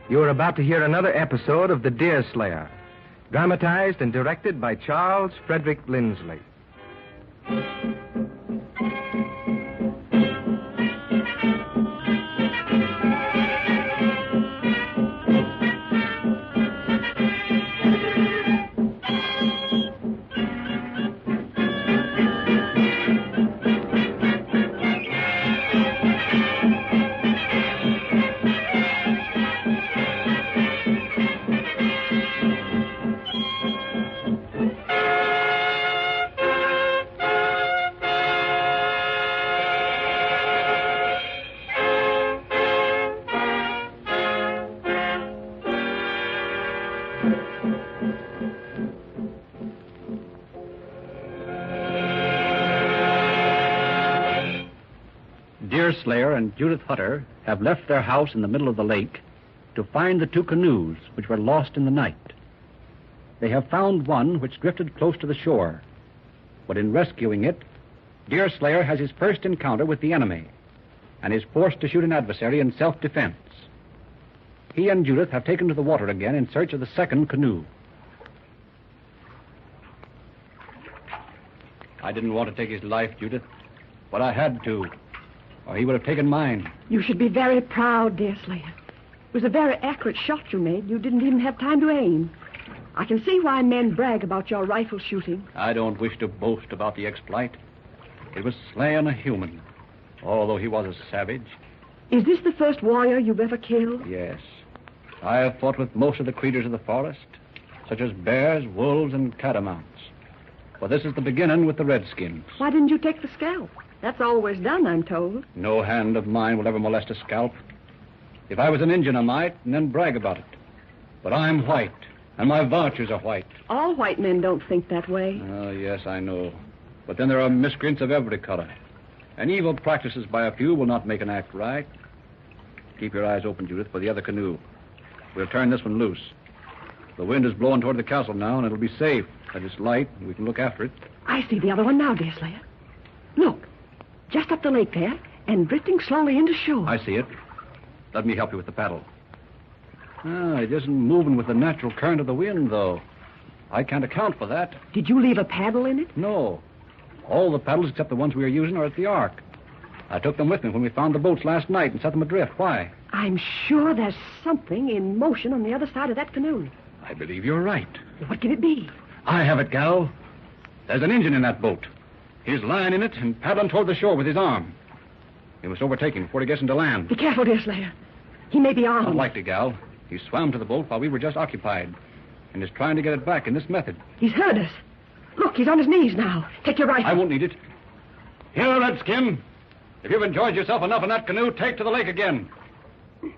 You are about to hear another episode of The Deerslayer, dramatized and directed by Charles Frederick Lindsley. Deerslayer and Judith Hutter have left their house in the middle of the lake to find the two canoes which were lost in the night. They have found one which drifted close to the shore, but in rescuing it, Deerslayer has his first encounter with the enemy and is forced to shoot an adversary in self-defense. He and Judith have taken to the water again in search of the second canoe. I didn't want to take his life, Judith, but I had to, or he would have taken mine. You should be very proud, Deerslayer. It was a very accurate shot you made. You didn't even have time to aim. I can see why men brag about your rifle shooting. I don't wish to boast about the exploit. It was slaying a human, although he was a savage. Is this the first warrior you've ever killed? Yes. I have fought with most of the creatures of the forest, such as bears, wolves, and catamounts. But this is the beginning with the redskins. Why didn't you take the scalp? That's always done, I'm told. No hand of mine will ever molest a scalp. If I was an Indian, I might, and then brag about it. But I'm white, and my vouchers are white. All white men don't think that way. Oh, yes, I know. But then there are miscreants of every color. And evil practices by a few will not make an act right. Keep your eyes open, Judith, for the other canoe. We'll turn this one loose. The wind is blowing toward the castle now, and it'll be safe. That it's light, and we can look after it. I see the other one now, Deerslayer. Look, just up the lake there, and drifting slowly into shore. I see it. Let me help you with the paddle. It isn't moving with the natural current of the wind, though. I can't account for that. Did you leave a paddle in it? No. All the paddles except the ones we are using are at the Ark. I took them with me when we found the boats last night and set them adrift. Why? I'm sure there's something in motion on the other side of that canoe. I believe you're right. What can it be? I have it, gal. There's an Indian in that boat. He's lying in it and paddling toward the shore with his arm. We must overtake him before he gets into land. Be careful, Deerslayer. He may be armed. Unlikely, gal. He swam to the boat while we were just occupied and is trying to get it back in this method. He's heard us. Look, he's on his knees now. Take your rifle. I won't need it. Here, Redskin. If you've enjoyed yourself enough in that canoe, take to the lake again.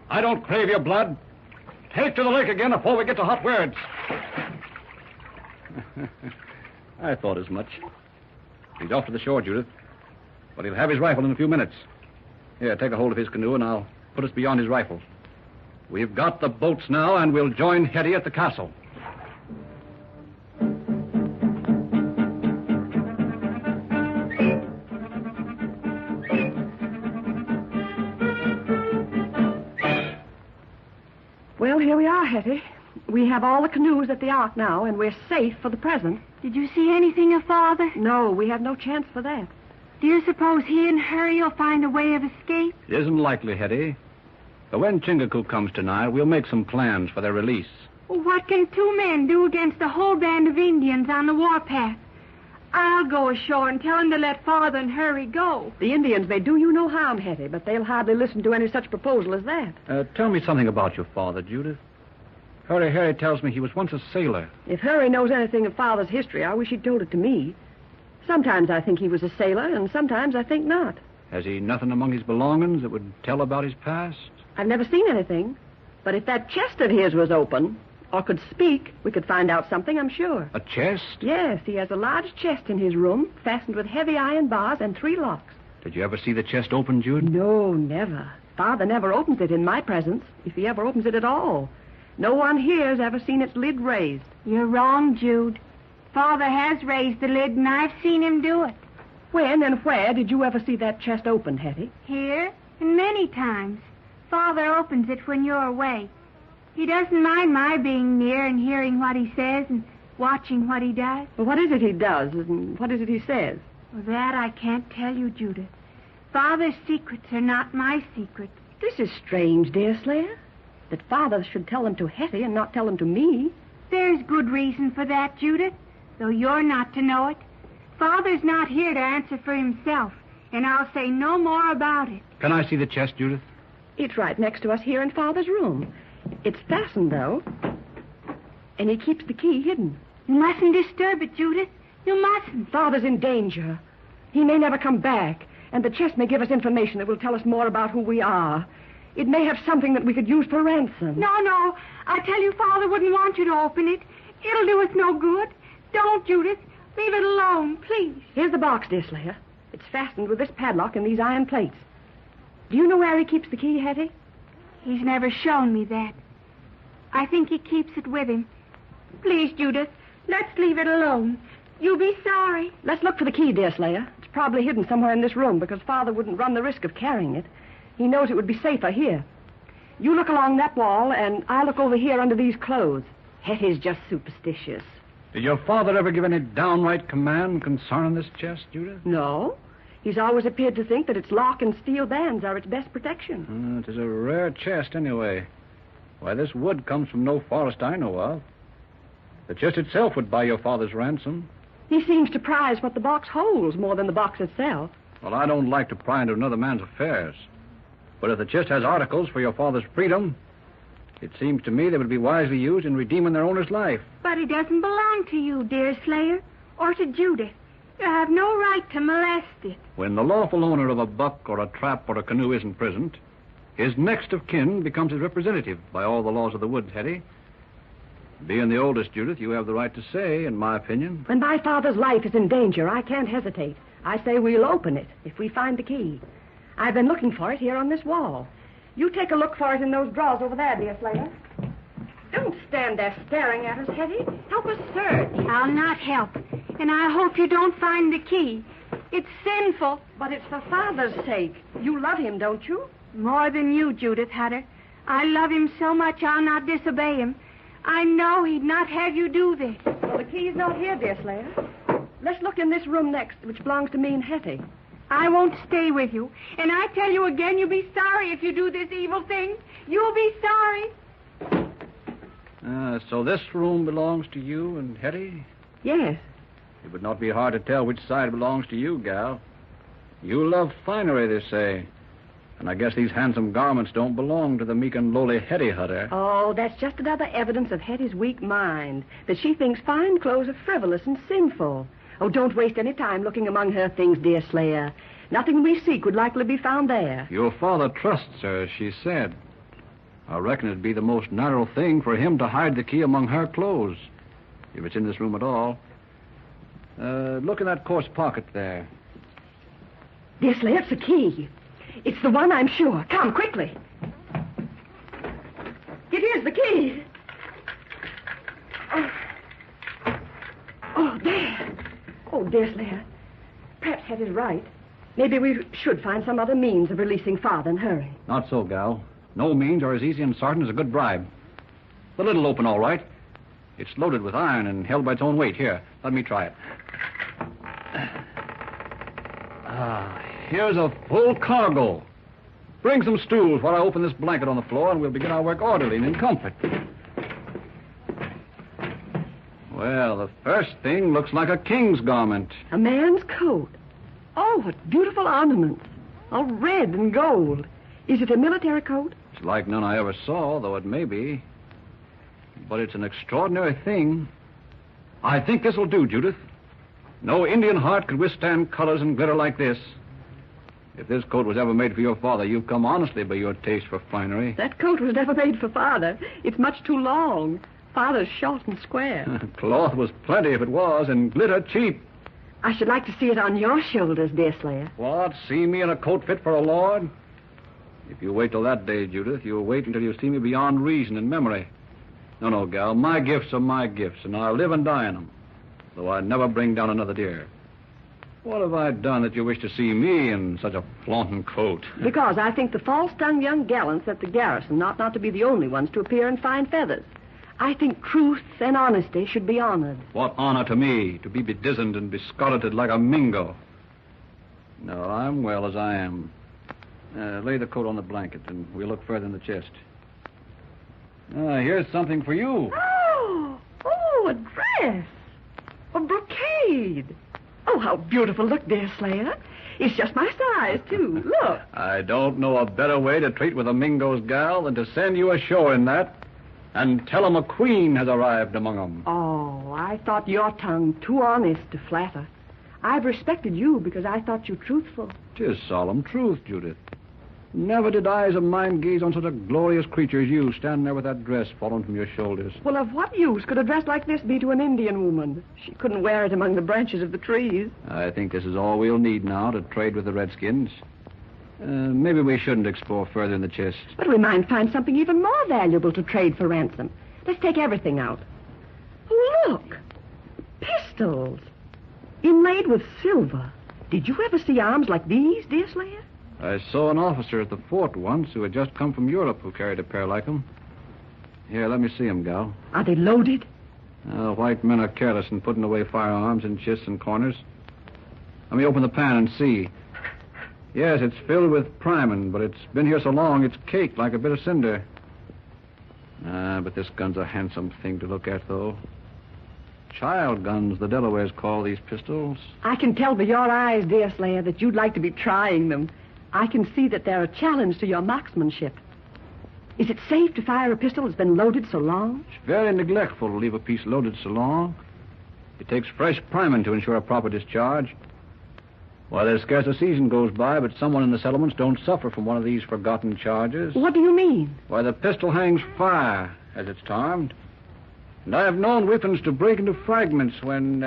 I don't crave your blood. Take to the lake again before we get to hot words. I thought as much. He's off to the shore, Judith. But he'll have his rifle in a few minutes. Here, take a hold of his canoe, and I'll put us beyond his rifle. We've got the boats now, and we'll join Hetty at the castle. Well, here we are, Hetty. We have all the canoes at the Ark now, and we're safe for the present. Did you see anything of Father? No, we have no chance for that. Do you suppose he and Harry will find a way of escape? It isn't likely, Hetty. But when Chingaku comes tonight, we'll make some plans for their release. Well, what can two men do against a whole band of Indians on the warpath? I'll go ashore and tell him to let Father and Harry go. The Indians may do you no harm, Hetty, but they'll hardly listen to any such proposal as that. Tell me something about your father, Judith. Harry tells me he was once a sailor. If Harry knows anything of Father's history, I wish he'd told it to me. Sometimes I think he was a sailor, and sometimes I think not. Has he nothing among his belongings that would tell about his past? I've never seen anything. But if that chest of his was open, or could speak, we could find out something, I'm sure. A chest? Yes, he has a large chest in his room, fastened with heavy iron bars and 3 locks. Did you ever see the chest open, Jude? No, never. Father never opens it in my presence, if he ever opens it at all. No one here's ever seen its lid raised. You're wrong, Jude. Father has raised the lid, and I've seen him do it. When and where did you ever see that chest opened, Hetty? Here, and many times. Father opens it when you're away. He doesn't mind my being near and hearing what he says and watching what he does. Well, what is it he does, and what is it he says? Well, that I can't tell you, Judith. Father's secrets are not my secrets. This is strange, Deerslayer. That Father should tell them to Hetty and not tell them to me. There's good reason for that, Judith, though you're not to know it. Father's not here to answer for himself, and I'll say no more about it. Can I see the chest, Judith? It's right next to us here in Father's room. It's fastened, though. And he keeps the key hidden. You mustn't disturb it, Judith. You mustn't. Father's in danger. He may never come back, and the chest may give us information that will tell us more about who we are. It may have something that we could use for ransom. No. I tell you, Father wouldn't want you to open it. It'll do us no good. Don't, Judith. Leave it alone, please. Here's the box, Deerslayer. It's fastened with this padlock and these iron plates. Do you know where he keeps the key, Hetty? He's never shown me that. I think he keeps it with him. Please, Judith, let's leave it alone. You'll be sorry. Let's look for the key, Deerslayer. It's probably hidden somewhere in this room because Father wouldn't run the risk of carrying it. He knows it would be safer here. You look along that wall, and I'll look over here under these clothes. Hetty's just superstitious. Did your father ever give any downright command concerning this chest, Judith? No. He's always appeared to think that its lock and steel bands are its best protection. It is a rare chest, anyway. Why, this wood comes from no forest I know of. The chest itself would buy your father's ransom. He seems to prize what the box holds more than the box itself. Well, I don't like to pry into another man's affairs. But if the chest has articles for your father's freedom, it seems to me they would be wisely used in redeeming their owner's life. But it doesn't belong to you, Deerslayer, or to Judith. You have no right to molest it. When the lawful owner of a buck or a trap or a canoe isn't present, his next of kin becomes his representative by all the laws of the woods, Hetty. Being the oldest, Judith, you have the right to say, in my opinion. When my father's life is in danger, I can't hesitate. I say we'll open it if we find the key. I've been looking for it here on this wall. You take a look for it in those drawers over there, Deerslayer. Don't stand there staring at us, Hetty. Help us search. I'll not help, and I hope you don't find the key. It's sinful. But it's for Father's sake. You love him, don't you? More than you, Judith Hutter. I love him so much I'll not disobey him. I know he'd not have you do this. Well, the key's not here, Deerslayer. Let's look in this room next, which belongs to me and Hetty. I won't stay with you. And I tell you again, you'll be sorry if you do this evil thing. You'll be sorry. So this room belongs to you and Hetty? Yes. It would not be hard to tell which side belongs to you, gal. You love finery, they say. And I guess these handsome garments don't belong to the meek and lowly Hetty Hutter. Oh, that's just another evidence of Hetty's weak mind, that she thinks fine clothes are frivolous and sinful. Oh, don't waste any time looking among her things, Deerslayer. Nothing we seek would likely be found there. Your father trusts her, as she said. I reckon it'd be the most natural thing for him to hide the key among her clothes, if it's in this room at all. Look in that coarse pocket there. Deerslayer, it's the key. It's the one, I'm sure. Come, quickly. It is the key. Oh, there. Oh, Deerslayer, perhaps Hetty's right. Maybe we should find some other means of releasing Father and hurry. Not so, gal. No means are as easy and certain as a good bribe. The lid'll open all right. It's loaded with iron and held by its own weight. Here, let me try it. Here's a full cargo. Bring some stools while I open this blanket on the floor, and we'll begin our work orderly and in comfort. Well, the first thing looks like a king's garment. A man's coat. Oh, what beautiful ornaments. All red and gold. Is it a military coat? It's like none I ever saw, though it may be. But it's an extraordinary thing. I think this'll do, Judith. No Indian heart could withstand colors and glitter like this. If this coat was ever made for your father, you've come honestly by your taste for finery. That coat was never made for Father. It's much too long. Father's short and square. Cloth was plenty if it was, and glitter cheap. I should like to see it on your shoulders, Deerslayer. What? See me in a coat fit for a lord? If you wait till that day, Judith, you'll wait until you see me beyond reason and memory. No, gal, my gifts are my gifts, and I'll live and die in them, though I never bring down another deer. What have I done that you wish to see me in such a flaunting coat? Because I think the false-tongued young gallants at the garrison ought not to be the only ones to appear in fine feathers. I think truth and honesty should be honored. What honor to me, to be bedizened and bescarleted like a Mingo. No, I'm well as I am. Lay the coat on the blanket, and we'll look further in the chest. Here's something for you. Oh, a dress. A brocade. Oh, how beautiful. Look, Deerslayer. It's just my size, too. Look. I don't know a better way to treat with a Mingo's gal than to send you ashore in that and tell 'em a queen has arrived among 'em. Oh, I thought your tongue too honest to flatter. I've respected you because I thought you truthful. 'Tis solemn truth, Judith. Never did eyes of mine gaze on such a glorious creature as you, standing there with that dress falling from your shoulders. Well, of what use could a dress like this be to an Indian woman? She couldn't wear it among the branches of the trees. I think this is all we'll need now to trade with the Redskins. Maybe we shouldn't explore further in the chest. But we might find something even more valuable to trade for ransom. Let's take everything out. Oh, look. Pistols. Inlaid with silver. Did you ever see arms like these, Deerslayer? I saw an officer at the fort once who had just come from Europe who carried a pair like them. Here, let me see them, gal. Are they loaded? White men are careless in putting away firearms in chests and corners. Let me open the pan and see. Yes, it's filled with priming, but it's been here so long it's caked like a bit of cinder. But this gun's a handsome thing to look at, though. Child guns, the Delawares call these pistols. I can tell by your eyes, Deerslayer, that you'd like to be trying them. I can see that they're a challenge to your marksmanship. Is it safe to fire a pistol that's been loaded so long? It's very neglectful to leave a piece loaded so long. It takes fresh priming to ensure a proper discharge. Why, there's scarce a season goes by, but someone in the settlements don't suffer from one of these forgotten charges. What do you mean? Why, the pistol hangs fire, as it's termed. And I have known weapons to break into fragments when,